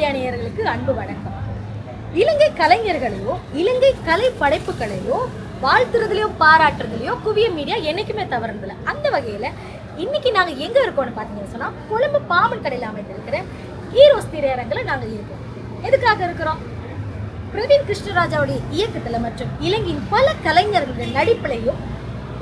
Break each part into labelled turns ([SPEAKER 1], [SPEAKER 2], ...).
[SPEAKER 1] Media நேயர்களுக்கு அன்பு வணக்கம். இலங்கை கலைஞர்களையோ இலங்கை கலை படைப்புகளையோ வாழ்த்துறதுலையோ பாராட்டுறதுலையோ குவிய மீடியா என்னைக்குமே தவறுதில்லை. அந்த வகையில் இன்னைக்கு நாங்கள் எங்கே இருக்கோம்னு பார்த்தீங்கன்னு சொன்னால் கொழும்பு பாமன் கடையில் அமைந்திருக்கிற ஈரோஸ் திரையரங்கில் நாங்கள் இருக்கோம். எதுக்காக இருக்கிறோம்? பிரவீன் கிருஷ்ணராஜாவுடைய இயக்கத்தில் மற்றும் இலங்கையின் பல கலைஞர்களுடைய நடிப்பிலையும்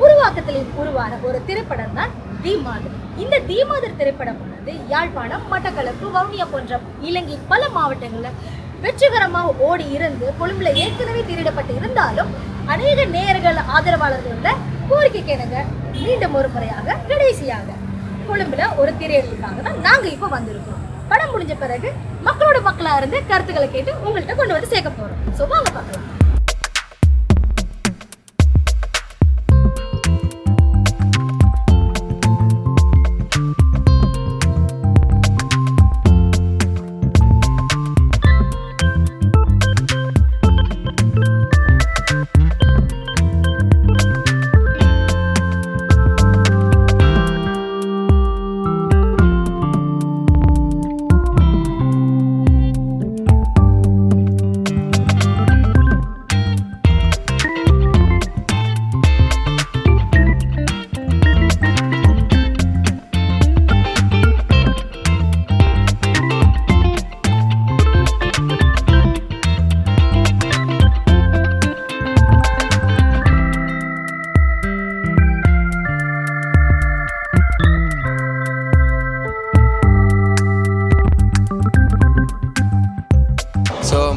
[SPEAKER 1] உருவாக்கத்திலையும் உருவான ஒரு திரைப்படம் தான் தி மாதர். இந்த தி மாதர் திரைப்படமானது யாழ்ப்பாணம், மட்டக்களப்பு, வவுனியா போன்ற இலங்கையின் பல மாவட்டங்களில் வெற்றிகரமாக ஓடி இருந்து கொழும்புல ஏற்கனவே திரையிடப்பட்டு இருந்தாலும் அநேக நேயர்கள் ஆதரவாளர்களோட கோரிக்கைக்கு இணங்க மீண்டும் ஒரு முறையாக கடைசியாக கொழும்புல ஒரு திரையிடலுக்காக தான் நாங்கள் இப்போ வந்திருக்கோம். படம் முடிஞ்ச பிறகு மக்களோட மக்களா இருந்து கருத்துக்களை கேட்டு உங்கள்கிட்ட கொண்டு வந்து சேர்க்க போறோம். ஸோ வாங்க பார்க்கலாம்.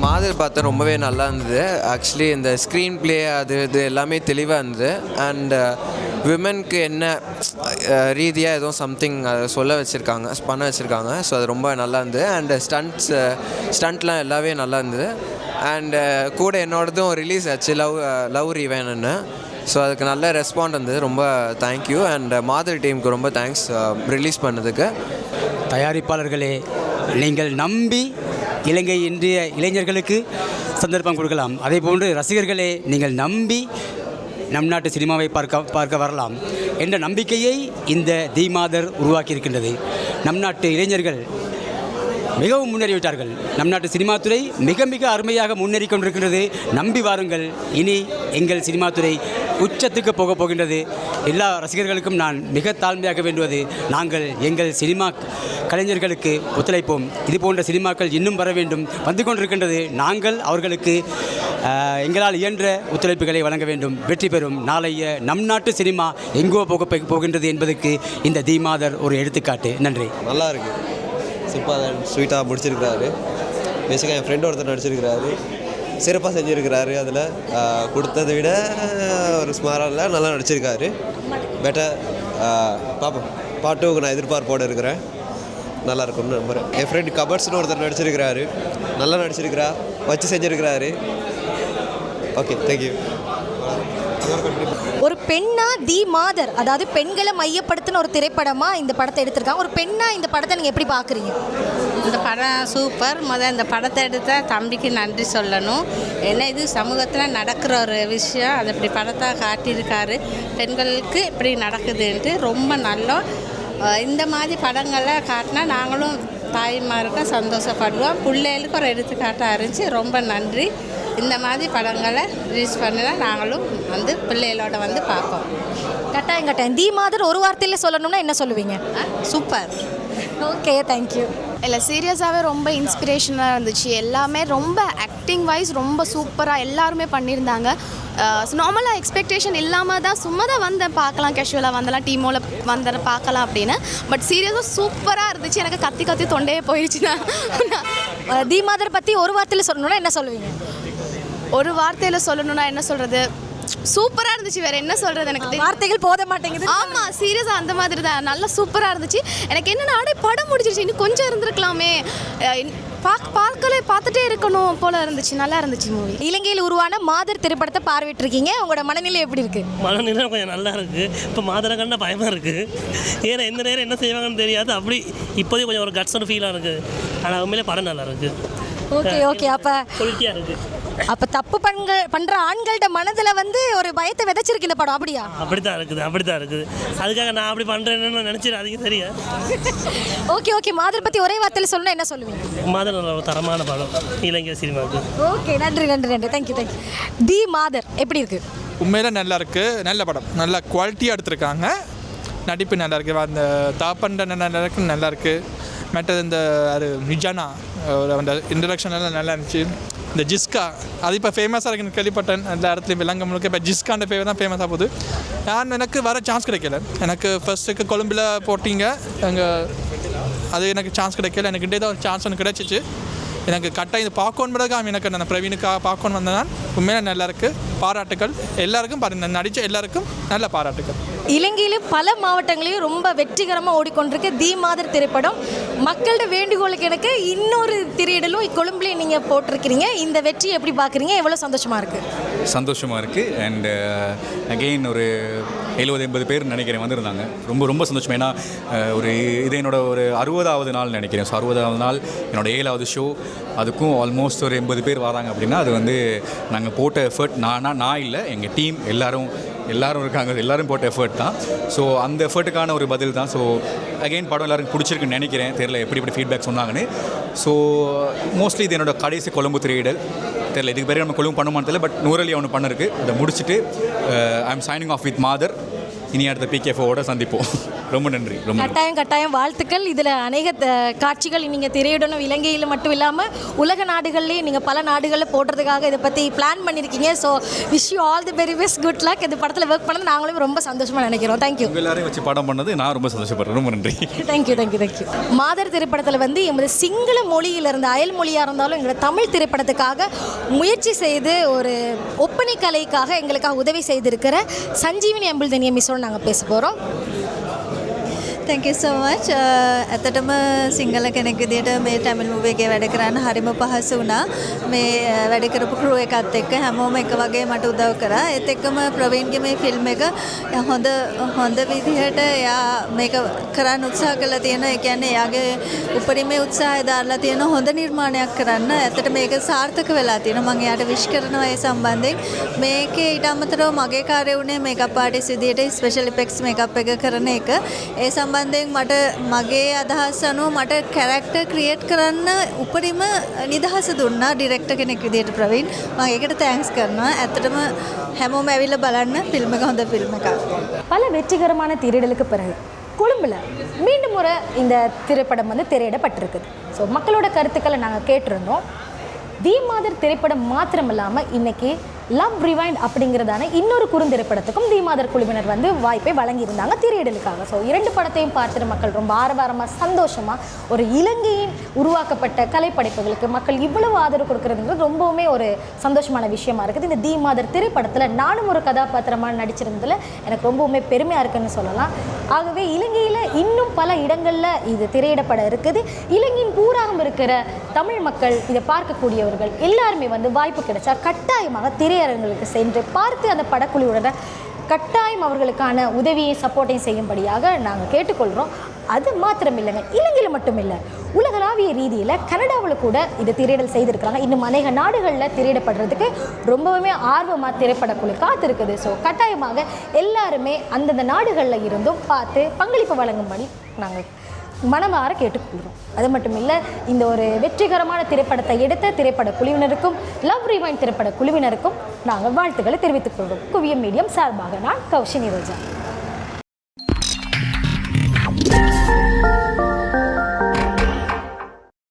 [SPEAKER 2] மாதர் பார்த்தா ரொம்பவே நல்லா இருந்தது. ஆக்சுவலி இந்த ஸ்க்ரீன் ப்ளே அது இது எல்லாமே தெளிவாக இருந்தது. அண்ட் விமென்க்கு என்ன ரீதியாக எதுவும் சம்திங் அதை சொல்ல வச்சுருக்காங்க, பண்ண வச்சுருக்காங்க. ஸோ அது ரொம்ப நல்லா இருந்தது. அண்டு ஸ்டண்ட்லாம் எல்லாமே நல்லா இருந்தது. அண்டு கூட என்னோடதும் ரிலீஸ் ஆச்சு லவ் ரிவைன்னு. ஸோ அதுக்கு நல்ல ரெஸ்பாண்ட் இருந்தது. ரொம்ப தேங்க்யூ. அண்ட் மாதர் டீமுக்கு ரொம்ப தேங்க்ஸ் ரிலீஸ் பண்ணதுக்கு.
[SPEAKER 3] தயாரிப்பாளர்களே, நீங்கள் நம்பி இலங்கை இன்றைய இளைஞர்களுக்கு சந்தர்ப்பம் கொடுக்கலாம். அதே போன்று ரசிகர்களே, நீங்கள் நம்பி நம் நாட்டு சினிமாவை பார்க்க வரலாம் என்ற நம்பிக்கையை இந்த தி மாதர் உருவாக்கியிருக்கின்றது. நம் நாட்டு இளைஞர்கள் மிகவும் முன்னேறிவிட்டார்கள். நம் நாட்டு சினிமாத்துறை மிக மிக அருமையாக முன்னேறி கொண்டிருக்கிறது. நம்பி வாருங்கள். இனி எங்கள் சினிமாத்துறை உச்சத்துக்கு போகின்றது. எல்லா ரசிகர்களுக்கும் நான் மிக தாழ்மையாக வேண்டுவது, நாங்கள் எங்கள் சினிமா கலைஞர்களுக்கு ஒத்துழைப்போம். இது போன்ற சினிமாக்கள் இன்னும் வர வேண்டும், வந்து கொண்டிருக்கின்றது. நாங்கள் அவர்களுக்கு எங்களால் இயன்ற ஒத்துழைப்புகளை வழங்க வேண்டும். வெற்றி பெறும் நாளைய நம் நாட்டு சினிமா எங்கோ போகின்றது என்பதற்கு இந்த தி மாதர் ஒரு எடுத்துக்காட்டு. நன்றி.
[SPEAKER 4] நல்லா இருக்குது. சிம்பிளாக ஸ்வீட்டாக முடிச்சிருக்கிறாரு. பேசிக்காக என் ஃப்ரெண்டு ஒருத்தர் நடிச்சிருக்கிறாரு. சிறப்பாக செஞ்சுருக்கிறாரு. அதில் கொடுத்ததை விட ஒரு ஸ்மாராக நல்லா நடிச்சிருக்காரு. பெட்டர் பார்ப்போம். பார்ட் 2க்கு நான் எதிர்பார்ப்போடு இருக்கிறேன். நல்லா இருக்கும்னு நம்புகிறேன். என் ஃப்ரெண்டு கபர்ஸ்னு ஒருத்தர் நடிச்சிருக்கிறாரு. நல்லா நடிச்சிருக்கிறா, வச்சு செஞ்சுருக்கிறாரு. Okay, thank you.
[SPEAKER 1] ஒரு பெண்ணா தி மாதர், அதாவது பெண்களை மையப்படுத்தின ஒரு திரைப்படமாக இந்த படத்தை எடுத்திருக்காங்க. ஒரு பெண்ணா இந்த படத்தை நீங்கள் எப்படி பார்க்குறீங்க?
[SPEAKER 5] இந்த படம் சூப்பர். இந்த படத்தை எடுத்த தம்பிக்கு நன்றி சொல்லணும். ஏன்னா இது சமூகத்தில் நடக்கிற ஒரு விஷயம். அதை இப்படி படத்தை காட்டியிருக்காரு. பெண்களுக்கு இப்படி நடக்குதுன்ட்டு ரொம்ப நல்லா. இந்த மாதிரி படங்களை காட்டினா நாங்களும் தாய்மாருக்கு சந்தோஷப்படுவோம். பிள்ளைகளுக்கு ஒரு எடுத்துக்காட்டாக இருந்துச்சு. ரொம்ப நன்றி. இந்த மாதிரி படங்களை ரிலீஸ் பண்ணினா நாங்களும் வந்து பிள்ளைகளோட வந்து பார்ப்போம்.
[SPEAKER 1] கட்டாயம். தி மாதர் ஒரு வார்த்தையில் சொல்லணும்னா என்ன சொல்லுவீங்க?
[SPEAKER 5] சூப்பர்.
[SPEAKER 1] Okay, thank you.
[SPEAKER 6] இல்லை, சீரியஸாகவே ரொம்ப இன்ஸ்பிரேஷனாக இருந்துச்சு. எல்லாமே ரொம்ப ஆக்டிங் வைஸ் ரொம்ப சூப்பராக எல்லாருமே பண்ணியிருந்தாங்க. நார்மலாக எக்ஸ்பெக்டேஷன் இல்லாமல் தான் சும்மா தான் வந்தேன், பார்க்கலாம், கேஷுவலாக வந்தலாம், டீமோட வந்த பார்க்கலாம் அப்படின்னு. பட் சீரியஸாக சூப்பராக இருந்துச்சு. எனக்கு கத்தி தொண்டையே போயிடுச்சுன்னா.
[SPEAKER 1] தி மாதர் பற்றி ஒரு வார்த்தையில் சொல்லணும்னா என்ன சொல்லுவீங்க?
[SPEAKER 6] ஒரு வார்த்தையில் சொல்லணும்னா என்ன சொல்கிறது, சூப்பராக இருந்துச்சு. வேறு என்ன சொல்கிறது, எனக்கு
[SPEAKER 1] வார்த்தைகள் போத மாட்டேங்குது.
[SPEAKER 6] ஆமாம், சீரியஸாக அந்த மாதிரி தான். நல்லா சூப்பராக இருந்துச்சு. எனக்கு என்னென்னா படம் முடிச்சிருச்சு, இன்னும் கொஞ்சம் இருந்திருக்கலாமே, பார்த்துட்டே இருக்கணும் போல இருந்துச்சு. நல்லா இருந்துச்சு மூவி.
[SPEAKER 1] இலங்கையில் உருவான மாதர் திரைப்படத்தை பார்வையிட்டிருக்கீங்க. உங்களோட மனநிலை எப்படி இருக்கு?
[SPEAKER 7] மனநிலை கொஞ்சம் நல்லா இருக்குது. இப்போ மாதரை கண்ட பயமாக இருக்குது. ஏன்னா எந்த நேரம் என்ன செய்வாங்கன்னு தெரியாது. அப்படி இப்போதைக்கு கொஞ்சம் ஒரு கட்ஸோட ஃபீலாக இருக்குது. ஆனால் உண்மையிலே படம் நல்லா இருக்குது.
[SPEAKER 1] ஓகே. அப்போ
[SPEAKER 7] குவாலிட்டியாக இருக்குது.
[SPEAKER 1] அப்போ தப்பு பண்ணுற ஆண்கள்ட்ட மனதில் வந்து ஒரு பயத்தை விதைச்சிருக்கு இந்த படம், அப்படியா?
[SPEAKER 7] அப்படித்தான் இருக்குது. அதுக்காக நான் அப்படி பண்ணுறேன்னு நினச்சிடாதீங்க, சரியா?
[SPEAKER 1] ஓகே. மாதர் பற்றி ஒரே வார்த்தையில் சொல்லணும், என்ன சொல்லுவீங்க?
[SPEAKER 7] மாதர் நல்ல ஒரு தரமான படம் இலங்கை சினிமாவுக்கு.
[SPEAKER 1] ஓகே, நன்றி. தேங்க்யூ. தி மாதர் எப்படி இருக்கு?
[SPEAKER 8] உண்மையில் நல்லா இருக்குது, நல்ல படம், நல்லா குவாலிட்டியாக எடுத்திருக்காங்க, நடிப்பு நல்லா இருக்குது, அந்த தாப்பண்ட நல்லா இருக்குது. மற்றது இந்த அது நிஜானா அந்த இன்ட்ரடக்ஷன் எல்லாம் நல்லா இருந்துச்சு. இந்த ஜிஸ்கா அது இப்போ ஃபேமஸாக இருக்குன்னு கேள்விப்பட்டேன், எல்லா இடத்துலையும் விலங்கு முழுக்க இப்போ ஜிஸ்கான்ற பேர் தான் ஃபேமஸாக போகுது. எனக்கு வர சான்ஸ் கிடைக்கல, எனக்கு ஃபர்ஸ்ட்டுக்கு கொழும்பில் போட்டிங்க அது எனக்கு சான்ஸ் கிடைக்கல, எனக்கு இன்றைய தான் ஒரு சான்ஸ் ஒன்று கிடைச்சிச்சு. எனக்கு கட்டாயம் இது பார்க்கணும் பிறகு எனக்கு நான் பிரவீனுக்காக பார்க்கணும் வந்தேன். உண்மையில நல்லா இருக்குது, பாராட்டுக்கள் எல்லாருக்கும், நடித்த எல்லாருக்கும் நல்ல பாராட்டுக்கள்.
[SPEAKER 1] இலங்கையில் பல மாவட்டங்களையும் ரொம்ப வெற்றிகரமாக ஓடிக்கொண்டிருக்கு தி மாதர் திரைப்படம். மக்களோட வேண்டுகோளுக்கு எனக்கு இன்னொரு திரையிடலும் கொழும்புலேயே நீங்கள் போட்டிருக்கிறீங்க. இந்த வெற்றியை எப்படி பார்க்குறீங்க? எவ்வளோ சந்தோஷமாக இருக்குது?
[SPEAKER 9] சந்தோஷமாக இருக்குது. அண்ட் அகெயின் ஒரு 70-80 பேர் நினைக்கிறேன் வந்திருந்தாங்க. ரொம்ப சந்தோஷம். ஏன்னா இது என்னோட ஒரு 60வது நாள் நினைக்கிறேன். ஸோ 60வது நாள் என்னோட 7வது ஷோ, அதுக்கும் ஆல்மோஸ்ட் ஒரு 80 பேர் வராங்க அப்படின்னா அது வந்து நாங்கள் போட்ட எஃபர்ட். நான் இல்லை, எங்கள் டீம் எல்லாரும் இருக்காங்க, எல்லாரும் போட்ட எஃபர்ட் தான். ஸோ அந்த எஃபர்ட்டுக்கான ஒரு பதில் தான். ஸோ அகெயின் படம் எல்லாருக்கும் பிடிச்சிருக்குன்னு நினைக்கிறேன். தெரியல எப்படி ஃபீட்பேக் சொன்னாங்கன்னு. ஸோ மோஸ்ட்லி இது என்னோட கடைசி கொழும்பு திரையிடல். தெரியல இதுக்கு பேர் நம்ம கொழும்பு பண்ணுமான்னு தெரியல, பட் நூறலி ஒன்று பண்ணிருக்கு. அதை முடிச்சுட்டு I am signing off with மாதர். இனி அடுத்த PKFஓட சந்திப்போம். ரொம்ப நன்றி.
[SPEAKER 1] கட்டாயம் வாழ்த்துக்கள். இதில் அநேக காட்சிகள் நீங்கள் திரையிடணும், இலங்கையில் மட்டும் இல்லாமல் உலக நாடுகள்லேயும் நீங்கள் பல நாடுகளில் போடுறதுக்காக இதை பற்றி பிளான் பண்ணியிருக்கீங்க. So wish you all the very best, good luck. இந்த படத்தில் ஒர்க் பண்ணது நாங்களும் ரொம்ப சந்தோஷமாக நினைக்கிறோம். தேங்க்யூ.
[SPEAKER 9] எல்லாரையும் வச்சு படம் பண்ணது நான் ரொம்ப சந்தோஷப்படுறேன். ரொம்ப நன்றி.
[SPEAKER 1] தேங்க்யூ. மாதர் திரைப்படத்தில் வந்து எமது சிங்கள மொழியிலிருந்து அயல் மொழியாக இருந்தாலும் எங்களோட தமிழ் திரைப்படத்துக்காக முயற்சி செய்து ஒரு ஒப்பனை கலைக்காக எங்களுக்காக உதவி செய்திருக்கிற சஞ்சீவினி அம்புல்தனிய மிஸ்ஸோடு நாங்கள் பேச போகிறோம்.
[SPEAKER 10] Thank you so much. ඇත්තටම සිංහල කෙනෙක් විදියට මේ ටැමිල් මූවී එකේ වැඩ කරන්න හරිම පහසු වුණා. මේ වැඩ කරපු ක්‍රූ එකත් එක්ක හැමෝම එක වගේ මට උදව් කරා. ඒත් එක්කම ප්‍රවීන්ගේ මේ ෆිල්ම් එක හොඳ විදිහට එයා මේක කරන්න උත්සාහ කළා තියෙනවා. ඒ කියන්නේ එයාගේ උපරිමයේ උත්සාහය දාලා තියෙන හොඳ නිර්මාණයක් කරන්න. ඇත්තට මේක සාර්ථක වෙලා තියෙනවා. මම එයාට විශ් කරනවා ඒ සම්බන්ධයෙන්. මේකේ ඊට අමතරව මගේ කාර්යය උනේ මේකප් ආටිස්ට් විදියට ස්පෙෂල් ඉෆෙක්ට්ස් මේකප් එක කරන එක. ඒ සම්බන්ධයෙන් මට මගේ අදහස් අනුව මට කැරක්ටර් ක්‍රියේට් කරන්න උපරිම නිදහස දුන්නා ඩිරෙක්ටර් කෙනෙක් විදියට ප්‍රවීන්. මම ඒකට තෑන්ක්ස් කරනවා. ඇත්තටම හැමෝම ඇවිල්ලා බලන්න ෆිල්ම් එක හොඳ ෆිල්ම් එකක්.
[SPEAKER 1] பல வெற்றிகரமான திரையிடலுக்கு பிறகு கொழும்பில் மீண்டும் ஒரு இந்த திரைப்படம் வந்து திரையிடப்பட்டிருக்குது. ஸோ மக்களோட கருத்துக்களை நாங்கள் கேட்டிருந்தோம். தி மாதர் திரைப்படம் மாத்திரம் இல்லாமல் இன்னைக்கு லவ் ரிவைண்ட் அப்படிங்கிறதான இன்னொரு குறுந்திரைப்படத்துக்கும் தி மாதர் குழுவினர் வந்து வாய்ப்பை வழங்கியிருந்தாங்க திரையிடலுக்காக. ஸோ 2 படத்தையும் பார்த்துட்டு மக்கள் ரொம்ப ஆரவாரமாக சந்தோஷமாக ஒரு இலங்கையின் உருவாக்கப்பட்ட கலைப்படைப்புகளுக்கு மக்கள் இவ்வளவு ஆதரவு கொடுக்குறதுங்கிறது ரொம்பவுமே ஒரு சந்தோஷமான விஷயமா இருக்குது. இந்த தி மாதர் திரைப்படத்தில் நானும் ஒரு கதாபாத்திரமாக நடிச்சிருந்ததில் எனக்கு ரொம்பவுமே பெருமையாக இருக்குன்னு சொல்லலாம். ஆகவே இலங்கையில் இன்னும் பல இடங்களில் இது திரையிடப்பட இருக்குது. இலங்கையின் பூராகம் இருக்கிற தமிழ் மக்கள் இதை பார்க்கக்கூடியவர்கள் எல்லாருமே வந்து வாய்ப்பு கிடைச்சா கட்டாயமாக திரையரங்குகளுக்கு சென்று பார்த்து அந்த படக்குழுவோட கட்டாயம் அவர்களுக்கான உதவியை சப்போர்ட்டையும் செய்யும்படியாக நாங்கள் கேட்டுக்கொள்கிறோம். அது மாத்திரம் இல்லைங்க, இலங்கையில் மட்டும் இல்லை, உலகளாவிய ரீதியில் கனடாவில் கூட இது திரையிடல் செய்திருக்கிறாங்க. இன்னும் அநேக நாடுகளில் திரையிடப்படுறதுக்கு ரொம்பவுமே ஆர்வமாக திரைப்படக்குழு காத்திருக்குது. ஸோ கட்டாயமாக எல்லாருமே அந்தந்த நாடுகளில் இருந்தும் பார்த்து பங்களிப்பு வழங்கும்படி நாங்கள் மனமாற கேட்டுக்கொள்கிறோம். அது மட்டும் இல்லை, இந்த ஒரு வெற்றிகரமான திரைப்படத்தை எடுத்த திரைப்பட குழுவினருக்கும் லவ் ரிவைண்ட் திரைப்பட குழுவினருக்கும் நாங்கள் வாழ்த்துக்களை தெரிவித்துக் கொள்கிறோம். குவியம் மீடியம் சார்பாக நான் கௌஷினி ரோஜா.